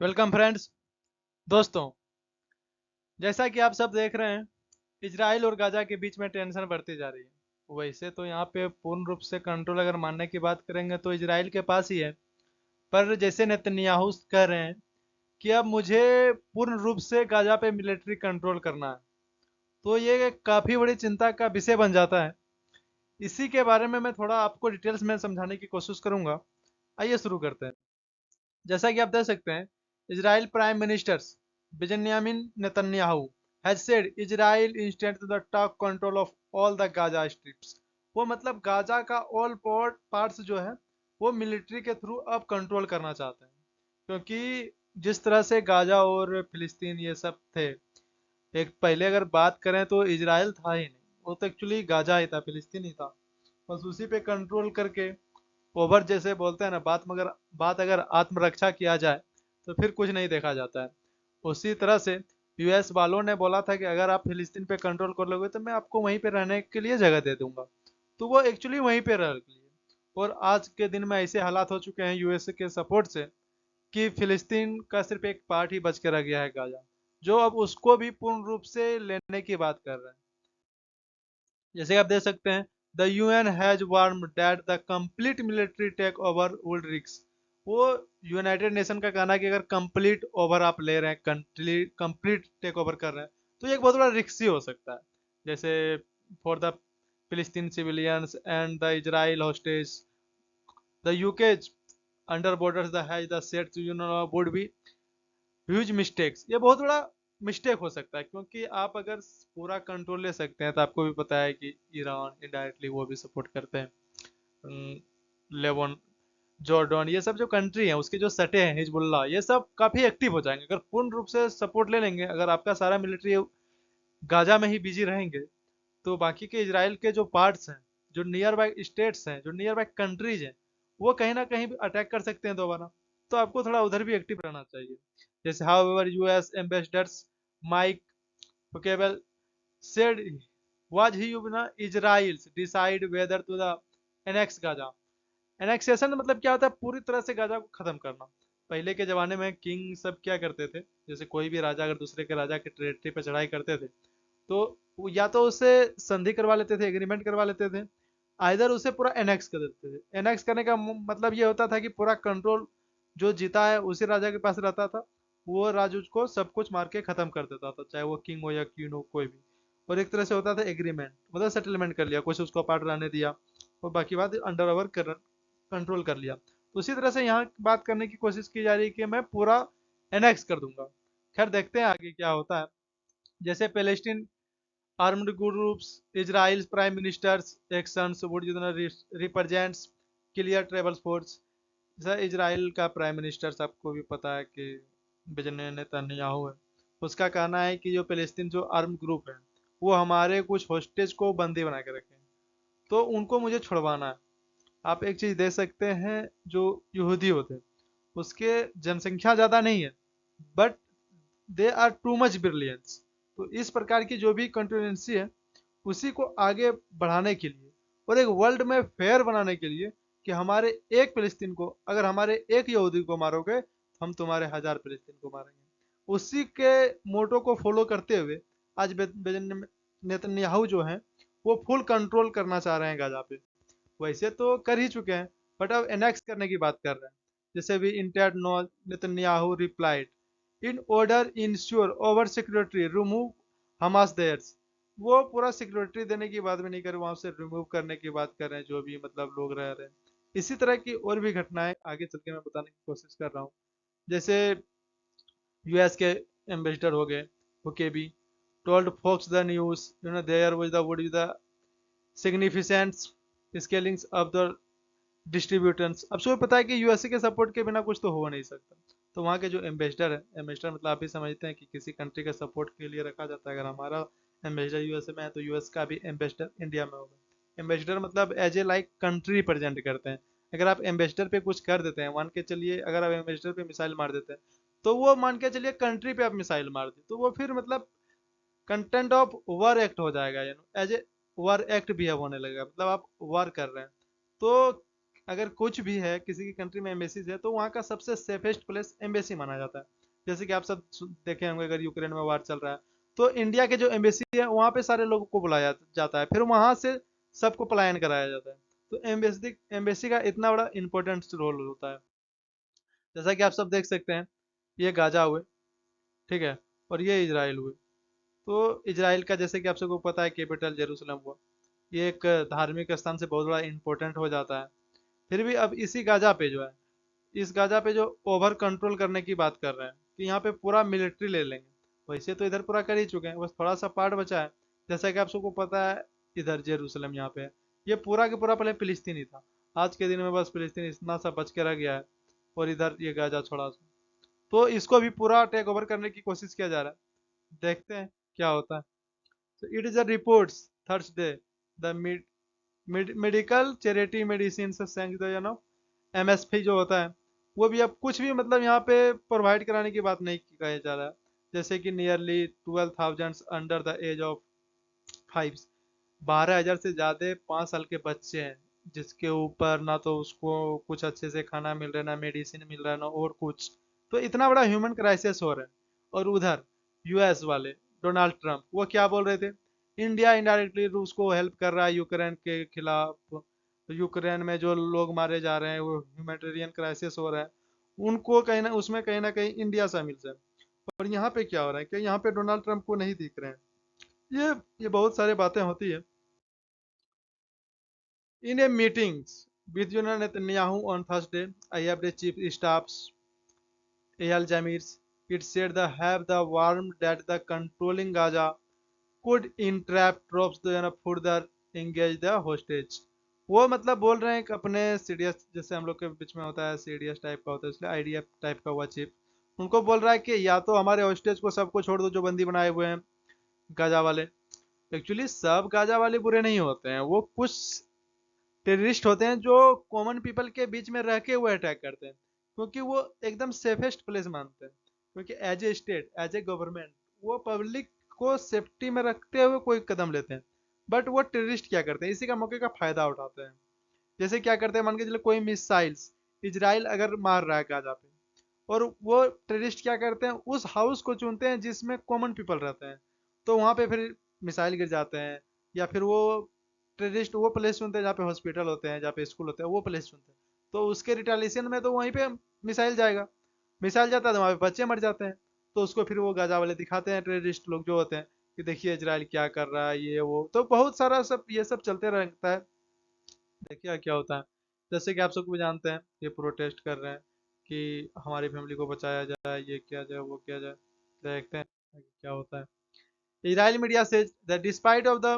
Welcome friends. दोस्तों, जैसा कि आप सब देख रहे हैं, इजराइल और गाजा के बीच में टेंशन बढ़ती जा रही है। वैसे तो यहाँ पे पूर्ण रूप से कंट्रोल अगर मानने की बात करेंगे तो इजराइल के पास ही है। पर जैसे नेतन्याहू कह रहे हैं कि अब मुझे पूर्ण रूप से गाजा पे मिलिट्री कंट्रोल करना है, तो ये एक काफ़ी बड़ी चिंता का विषय बन जाता है। इसी के बारे में मैं थोड़ा आपको डिटेल्स में समझाने की कोशिश करूंगा। आइए शुरू करते हैं। जैसा कि आप देख सकते हैं, Israel prime ministers Benjamin Netanyahu has said Israel instant to the talk control of all the Gaza strips. वो मतलब गाजा का ऑल पार्ट्स जो है वो मिलिट्री के थ्रू अब कंट्रोल करना चाहते हैं, क्योंकि जिस तरह से गाजा और फिलिस्तीन ये सब थे, एक पहले अगर बात करें तो इजराइल था ही नहीं, वो तो एक्चुअली गाजा ही था, फिलिस्तीन ही था। बस उसी पे कंट्रोल करके ओवर जैसे बोलते हैं ना, बात अगर आत्मरक्षा किया जाए तो फिर कुछ नहीं देखा जाता है। उसी तरह से यूएस वालों ने बोला था कि अगर आप फिलिस्तीन पे कंट्रोल कर लोगे तो मैं आपको वहीं पे रहने के लिए जगह दे दूंगा। तो वो एक्चुअली वहीं पे रह लिए। और आज के दिन में ऐसे हालात हो चुके हैं यूएस के सपोर्ट से कि फिलिस्तीन का सिर्फ एक पार्ट ही बच के रह गया है, गाजा, जो अब उसको भी पूर्ण रूप से लेने की बात कर रहे हैं। जैसे आप देख सकते हैं, the UN has warn that the complete military take over would risk. वो यूनाइटेड नेशन का कहना है कि अगर कंप्लीट ओवर आप ले रहे हैं, कंट्री कंप्लीट टेक ओवर कर रहे हैं, तो ये एक बहुत बड़ा रिस्क ही हो सकता है। जैसे फॉर द फिलिस्तीन civilians and the Israel hostage, the UK under borders the has the set would be huge mistakes. ये बहुत बड़ा मिस्टेक हो सकता है, क्योंकि आप अगर पूरा कंट्रोल ले सकते हैं तो आपको भी पता है कि ईरान इनडायरेक्टली वो भी सपोर्ट करते हैं। लेबन, जॉर्डन, ये सब जो कंट्री हैं उसके जो सटे हैं, हिजबुल्लाह, ये सब काफ़ी एक्टिव हो जाएंगे अगर पूर्ण रूप से सपोर्ट ले लेंगे। अगर आपका सारा मिलिट्री गाजा में ही बिजी रहेंगे तो बाकी के इसराइल के जो पार्ट्स हैं, जो नियर बाई स्टेट्स हैं, जो नियर बाई कंट्रीज हैं, वो कहीं ना कहीं भी अटैक कर सकते हैं दोबारा। तो आपको थोड़ा उधर भी एक्टिव रहना चाहिए। जैसे however US ambassadors Mike Huckabee said was he ना Israel decide whether to the annex Gaza. Annexation मतलब क्या होता है? पूरी तरह से गाजा को खत्म करना। पहले के जमाने में किंग सब क्या करते थे, जैसे कोई भी राजा अगर दूसरे के राजा के टेरिटरी पर चढ़ाई करते थे तो वो या तो उससे संधि करवा लेते थे, एग्रीमेंट करवा लेते थे, आइदर उसे पूरा एनेक्स कर देते थे। एनेक्स करने का मतलब ये होता था कि पूरा कंट्रोल जो जीता है उसी राजा के पास रहता था। वो राज उसको सब कुछ मार के खत्म कर देता था, चाहे वो किंग हो या क्वीन हो, कोई भी। और एक तरह से होता था एग्रीमेंट, मतलब सेटलमेंट कर लिया, कुछ उसको पार्ट रहने दिया और बाकी बात अंडर ओवर कर कंट्रोल कर लिया। तो उसी तरह से यहाँ बात करने की कोशिश की जा रही है कि मैं पूरा एनेक्स कर दूंगा। खैर देखते हैं आगे क्या होता है। जैसे Palestine armed groups Israel prime ministers actions would represents clear treble force. जैसा इजराइल का प्राइम मिनिस्टर आपको भी पता है कि बेंजामिन नेतन्याहू है। उसका कहना है कि जो पैलेस्टीन जो आर्म ग्रुप है वो हमारे कुछ होस्टेज को बंदी बना के रखे हैं, तो उनको मुझे छुड़वाना है। आप एक चीज़ दे सकते हैं, जो यहूदी होते हैं उसके जनसंख्या ज़्यादा नहीं है, but they are too much brilliance. तो इस प्रकार की जो भी कंटिजेंसी है उसी को आगे बढ़ाने के लिए और एक वर्ल्ड में फेयर बनाने के लिए कि हमारे एक फिलिस्तीन को, अगर हमारे एक यहूदी को मारोगे तो हम तुम्हारे 1000 फिलिस्तीन को मारेंगे, उसी के मोटो को फॉलो करते हुए आज बेंजामिन नेतन्याहू जो हैं वो फुल कंट्रोल करना चाह रहे हैं गाजा पे। वैसे तो कर ही चुके हैं, बट अब एनेक्स करने की बात कर रहे हैं। जैसे भी indeed no Netanyahu replied in order ensure over security remove Hamas theirs. वो पूरा सिक्योरिटी देने की बात भी नहीं कर रहे, वहां से रिमूव करने की बात कर रहे हैं जो भी मतलब लोग रह रहे हैं। इसी तरह की और भी घटनाएं आगे चल के मैं बताने की कोशिश कर रहा हूँ। जैसे यूएस के एम्बेसडर हो गए, okay be told Fox the news there was the would the significant scalings of the distributors. अब सबको पता है कि यूएसए के सपोर्ट के बिना कुछ तो हो नहीं सकता। तो वहाँ के जो एम्बेसडर है, एम्बेसडर मतलब आप भी समझते हैं कि किसी कंट्री के सपोर्ट के लिए रखा जाता है। अगर हमारा एम्बेसडर यूएसए में है तो यूएस का भी एम्बेसडर इंडिया में होगा। एम्बेसडर मतलब as a like country represent करते हैं। अगर आप एम्बेसडर पे कुछ कर देते हैं, मान के चलिए अगर आप एम्बेसडर पे मिसाइल मार देते हैं, तो वो मान के चलिए कंट्री पे आप मिसाइल मार दी तो वो फिर मतलब कंटेंट ऑफ वार एक्ट हो जाएगा, यानी एज ए वार एक्ट भी अब होने लगेगा, मतलब आप वार कर रहे हैं। तो अगर कुछ भी है किसी की कंट्री में एम्बेसीज है तो वहाँ का सबसे सेफेस्ट प्लेस एम्बेसी माना जाता है। जैसे कि आप सब देखे होंगे, अगर यूक्रेन में वार चल रहा है तो इंडिया के जो एम्बेसी है वहाँ पे सारे लोगों को बुलाया जाता है, फिर वहाँ से सबको पलायन कराया जाता है। तो एम्बेसी एम्बेसी का इतना बड़ा इंपॉर्टेंट रोल होता है। जैसा कि आप सब देख सकते हैं, ये गाजा हुए, ठीक है, और ये इजराइल हुए। तो इजराइल का जैसे कि आप सबको पता है कैपिटल जेरूसलम हुआ, ये एक धार्मिक स्थान से बहुत बड़ा इंपॉर्टेंट हो जाता है। फिर भी अब इसी गाजा पे जो है, इस गाजा पे जो ओवर कंट्रोल करने की बात कर रहे हैं कि यहाँ पे पूरा मिलिट्री ले लेंगे, वैसे तो इधर पूरा कर ही चुके हैं, बस थोड़ा सा पार्ट बचा है। जैसा कि आप सबको पता है, इधर जेरूसलम यहाँ पे है, ये पूरा के पूरा पहले फिलिस्तीन ही था। आज के दिन में बस फिलिस्तीन इतना सा बच के रह गया है, और इधर ये गाजा छोड़ा सा, तो इसको भी पूरा टेक ओवर करने की कोशिश किया जा रहा है। देखते हैं क्या होता है। So it is a reports Thursday the medical charity medicine से एमएसपी जो होता है वो भी अब कुछ भी मतलब यहाँ पे प्रोवाइड कराने की बात नहीं कहा जा रहा है। जैसे कि nearly 12,000 under the age of 5, 12,000 से ज्यादा 5 साल के बच्चे हैं, जिसके ऊपर ना तो उसको कुछ अच्छे से खाना मिल रहा है, ना मेडिसिन मिल रहा है, ना और कुछ। तो इतना बड़ा ह्यूमन क्राइसिस हो रहा है। और उधर यूएस वाले डोनाल्ड ट्रंप वो क्या बोल रहे थे, इंडिया इनडायरेक्टली रूस को हेल्प कर रहा है यूक्रेन के खिलाफ, तो यूक्रेन में जो लोग मारे जा रहे हैं, वो ह्यूमैनिटेरियन क्राइसिस हो रहा है, उनको कहीं ना कहीं इंडिया शामिल है। और यहाँ पे क्या हो रहा है कि यहाँ पे डोनाल्ड ट्रंप को नहीं दिख रहे हैं। ये बहुत सारी बातें होती है। In a meetings with Netanyahu on Thursday, IAF chief staffs Eyal Jamirs, it said the have the warned that the controlling Gaza could entrap troops to further engage the hostage। वो मतलब बोल रहे हैं कि अपने सीडीएस, जैसे हम लोग के बीच में होता है सीडीएस टाइप का होता है, इसलिए आईडीएफ टाइप का हुआ चीफ, उनको बोल रहा है कि या तो हमारे हॉस्टेज को सबको छोड़ दो जो बंदी बनाए हुए हैं गाजा वाले। एक्चुअली सब गाजा वाले बुरे नहीं होते हैं, वो कुछ टेररिस्ट होते हैं जो कॉमन पीपल के बीच में रह के वो अटैक करते हैं, क्योंकि वो एकदम सेफेस्ट प्लेस मानते हैं। क्योंकि as a state, as a government, वो पब्लिक को सेफ्टी में रखते हुए कोई कदम लेते हैं। बट वो टेररिस्ट क्या करते हैं, इसी का मौके का फायदा उठाते हैं। जैसे क्या करते हैं, मान के चलो कोई मिसाइल्स इजराइल अगर मार रहा है गाजा पे, और वो टेररिस्ट क्या करते हैं, उस हाउस को चुनते हैं जिसमें कॉमन पीपल रहते हैं, तो वहां पे फिर मिसाइल गिर जाते हैं। या फिर वो टेररिस्ट वो प्लेस चुनते हैं जहाँ पे हॉस्पिटल होते हैं, जहाँ पे स्कूल होते हैं, वो प्लेस चुनते हैं। तो उसके रिटालिएशन में तो वहीं पे मिसाइल जाएगा, मिसाइल जाता है तो वहाँ पे बच्चे मर जाते हैं। तो उसको फिर वो गाजा वाले दिखाते हैं, टेररिस्ट लोग जो होते हैं, कि देखिए इजराइल क्या कर रहा है, ये वो, तो बहुत सारा सब ये सब चलते रहता है। देखिए क्या होता है। जैसे कि आप सबको भी जानते हैं, ये प्रोटेस्ट कर रहे हैं कि हमारी फैमिली को बचाया जाए, ये किया जाए, वो किया जाए। देखते हैं क्या होता है। Israeli media says that despite of the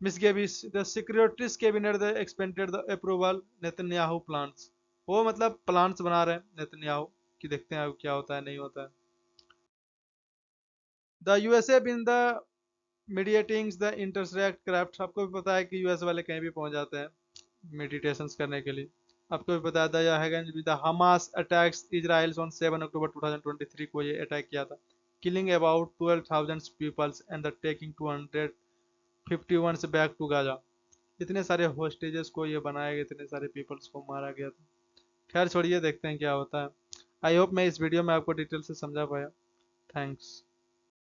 misgivings, the securities cabinet the expanded the approval Netanyahu plans। वो मतलब प्लान्स बना रहे हैं नेतन्याहू, कि देखते हैं अब क्या होता है नहीं होता है। The USA been the mediating the intersect craft. आपको भी पता है कि यूएस वाले कहीं भी पहुंच जाते हैं मेडिटेशंस करने के लिए। आपको भी पता है the Hamas attacks Israel on 7 October 2023 को ये अटैक किया था, killing about 12,000 peoples and the taking 251 से बैक टू गाजा। इतने सारे होस्टेजेस को ये बनाया गया, इतने सारे पीपल्स को मारा गया था। खैर छोड़िए, देखते हैं क्या होता है। आई होप मैं इस वीडियो में आपको डिटेल से समझा पाया। थैंक्स।